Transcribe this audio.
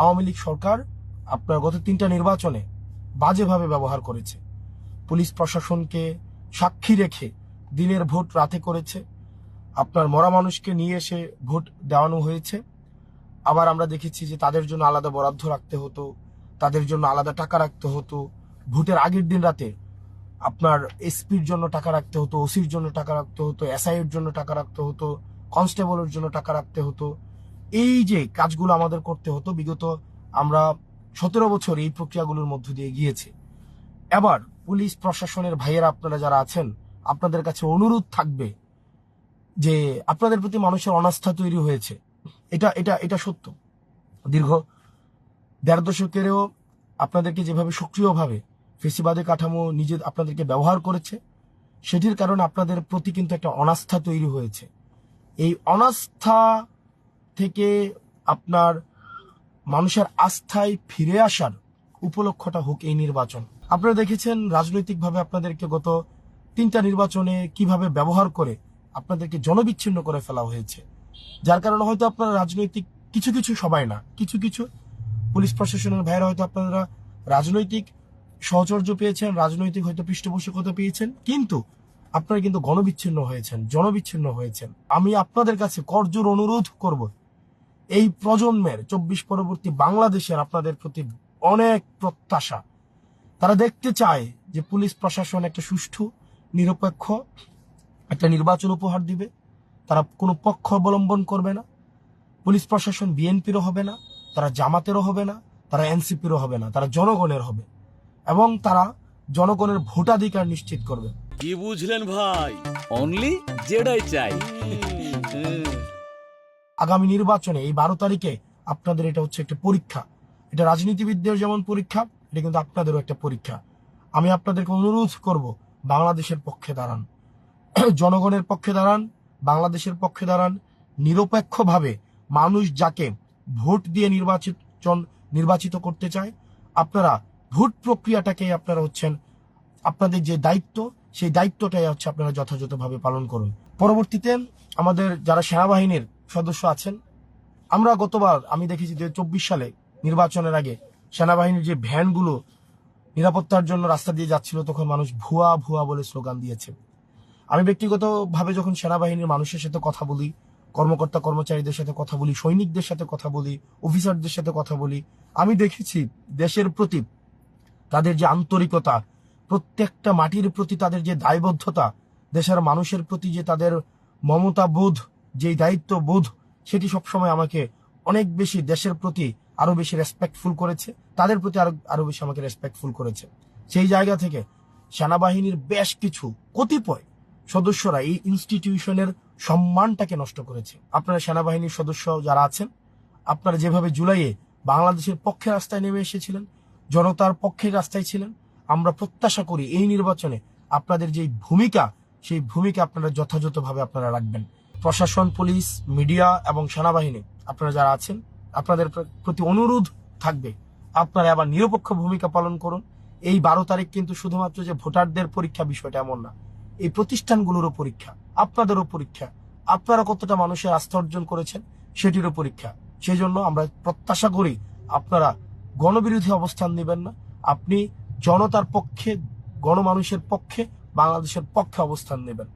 আওয়ামী লীগ সরকার আপনার গত 3টা নির্বাচনে বাজেভাবে ব্যবহার করেছে। পুলিশ প্রশাসনকে সাক্ষী রেখে দিনের ভোট রাতে করেছে। আপনার মরা মানুষকে নিয়ে এসে ভোট দেওয়ানো হয়েছে। আবার আমরা দেখেছি যে তাদের জন্য আলাদা বরাদ্দ রাখতে হতো, তাদের জন্য আলাদা টাকা রাখতে হতো। ভোটের আগের দিন রাতে আপনার এসপির জন্য টাকা রাখতে হতো, ওসির জন্য টাকা রাখতে হতো, এসআই এর জন্য টাকা রাখতে হতো, কনস্টেবলের জন্য টাকা রাখতে হতো। এই যে কাজগুলো আমাদের করতে হতো, বিগত আমরা 17 বছর এই প্রক্রিয়াগুলোর মধ্য দিয়ে গিয়েছি। এবার পুলিশ প্রশাসনের ভাইয়েরা আপনারা যারা আছেন, আপনাদের কাছে অনুরোধ থাকবে যে আপনাদের প্রতি মানুষের অনাস্থা তৈরি হয়েছে। এটা এটা এটা সত্য। দীর্ঘ 1.5 দশকেরও আপনাদেরকে যেভাবে সক্রিয়ভাবে ফেসিবাদী কাঠামো আপনাদেরকে ব্যবহার করেছে, সেটির কারণে আপনাদের প্রতি কিন্তু একটা অনাস্থা তৈরি হয়েছে। এই অনাস্থা থেকে আপনার মানুষের আস্থায় ফিরে আসার উপলক্ষটা হোক এই নির্বাচন। আপনারা দেখেছেন রাজনৈতিকভাবে আপনাদেরকে গত 3টা নির্বাচনে কিভাবে ব্যবহার করে আপনাদেরকে জনবিচ্ছিন্ন করে ফেলা হয়েছে, যার কারণে হয়তো আপনারা রাজনৈতিক কিছু সবাই না, কিছু পুলিশ প্রশাসনের ভাইয়েরা হয়তো আপনারা রাজনৈতিক সহচর্য পেয়েছেন, রাজনৈতিক হয়তো পৃষ্ঠপোষকতা পেয়েছেন, কিন্তু আপনারা কিন্তু গণবিচ্ছিন্ন হয়েছেন, জনবিচ্ছিন্ন হয়েছেন। আমি আপনাদের কাছে করজোর অনুরোধ করব, এই প্রজন্মের 24 পরবর্তী বাংলাদেশের আপনাদের প্রতি অনেক প্রত্যাশা। তারা দেখতে চায় যে পুলিশ প্রশাসন একটা সুষ্ঠু নিরপেক্ষ একটা নির্বাচন উপহার দিবে। তারা কোনো পক্ষ অবলম্বন করবে না। পুলিশ প্রশাসন বিএনপিরও হবে না, তারা জামাতেরও হবে না, তারা এনসিপিরও হবে না, তারা জনগণের হবে এবং তারা জনগণের ভোটাধিকার নিশ্চিত করবে। কি বুঝলেন ভাই? অনলি যেটাই চাই। আগামী নির্বাচনে এই 12 তারিখে আপনাদের এটা হচ্ছে একটা পরীক্ষা। এটা রাজনীতিবিদদের যেমন পরীক্ষা, এটা কিন্তু আপনাদেরও একটা পরীক্ষা। আমি আপনাদেরকে অনুরোধ করব, বাংলাদেশের পক্ষে দাঁড়ান, জনগণের পক্ষে দাঁড়ান, বাংলাদেশের পক্ষে দাঁড়ান। নিরপেক্ষভাবে মানুষ যাকে ভোট দিয়ে নির্বাচিত করতে চায়, আপনারা ভোট প্রক্রিয়াটাকে আপনারা হচ্ছেন আপনাদের যে দায়িত্ব, সেই দায়িত্বটাই হচ্ছে আপনারা যথাযথভাবে পালন করুন। পরবর্তীতে আমাদের যারা সেনাবাহিনীর সদস্য আছেন, আমরা গতবার আমি দেখেছি যে 24 সালে নির্বাচনের আগে সেনাবাহিনীর যে ভ্যানগুলো নিরাপত্তার জন্য রাস্তা দিয়ে যাচ্ছিল, তখন মানুষ ভুয়া ভুয়া বলে স্লোগান দিয়েছে। আমি ব্যক্তিগতভাবে যখন সেনাবাহিনীর মানুষের সাথে কথা বলি, কর্মকর্তা কর্মচারীদের সাথে কথা বলি, সৈনিকদের সাথে কথা বলি, অফিসারদের সাথে কথা বলি, আমি দেখেছি দেশের প্রতি তাদের যে আন্তরিকতা, প্রত্যেকটা মাটির প্রতি তাদের যে দায়বদ্ধতা, দেশের মানুষের প্রতি যে তাদের মমতা বোধ, যে দায়িত্ব বোধ, সেটি সবসময় আমাকে অনেক বেশি দেশের প্রতি আরো বেশি রেসপেক্টফুল করেছে, তাদের প্রতি আরো বেশি আমাকে রেসপেক্টফুল করেছে। সেই জায়গা থেকে সেনাবাহিনীর বেশ কিছু কতিপয় সদস্যরা এই ইনস্টিটিউশনের সম্মানটাকে নষ্ট করেছে। আপনারা সেনাবাহিনীর সদস্য যারা আছেন, আপনারা যেভাবে জুলাইয়ে বাংলাদেশের পক্ষে রাস্তায় নেমে এসেছিলেন, জনতার পক্ষে রাস্তায় ছিলেন, আমরা প্রত্যাশা করি এই নির্বাচনে আপনাদের যে ভূমিকা, সেই ভূমিকা আপনারা যথাযথভাবে আপনারা রাখবেন। প্রশাসন, পুলিশ, মিডিয়া এবং সেনাবাহিনী আপনারা যারা আছেন, আপনাদের প্রতি অনুরোধ থাকবে, আপনারা আবার নিরপেক্ষ ভূমিকা পালন করুন। এই 12 তারিখ কিন্তু শুধুমাত্র যে ভোটারদের পরীক্ষা, বিষয়টা এমন না, এই প্রতিষ্ঠানগুলোরও পরীক্ষা, আপনাদেরও পরীক্ষা। আপনারা কতটা মানুষের আস্থা অর্জন করেছেন সেটিরও পরীক্ষা। সেই জন্য আমরা প্রত্যাশা করি আপনারা গণবিরোধী অবস্থান নেবেন না, আপনি জনতার পক্ষে, গণমানুষের পক্ষে, বাংলাদেশের পক্ষে অবস্থান নেবেন।